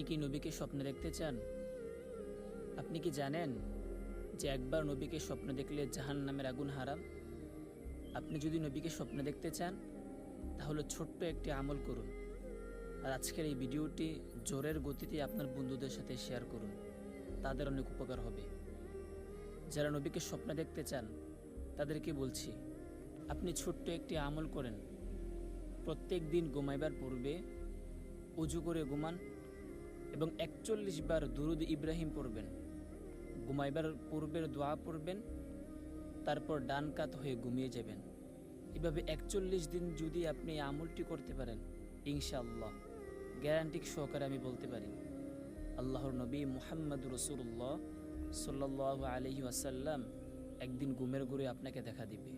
কি নবীকে স্বপ্নে দেখতে চান? আপনি কি জানেন যে একবার নবীকে স্বপ্নে দেখলে জাহান্নামের আগুন হারাম? আপনি যদি নবীকে স্বপ্নে দেখতে চান তাহলে ছোট্ট একটি আমল করুন, আর আজকের এই ভিডিওটি জোরের গতিতে আপনার বন্ধুদের সাথে শেয়ার করুন। তাদের অনেক উপকার হবে। যারা নবীকে স্বপ্নে দেখতে চান তাদেরকে বলছি, আপনি ছোট্ট একটি আমল করেন। প্রত্যেক দিন ঘুমাইবার পূর্বে উজু করে ঘুমান এবং ৪১ বার দুরুদ ইব্রাহিম পড়বেন। ঘুমাইবার পূর্বের দোয়া পড়বেন, তারপর ডান কাত হয়ে ঘুমিয়ে যাবেন। এভাবে ৪১ দিন যদি আপনি এই আমলটি করতে পারেন, ইনশাআল্লাহ গ্যারান্টি সহকারে আমি বলতে পারি আল্লাহর নবী মুহাম্মদ রাসূলুল্লাহ সাল্লাল্লাহু আলাইহি ওয়াসাল্লাম একদিন ঘুমের ঘোরে আপনাকে দেখা দিবে।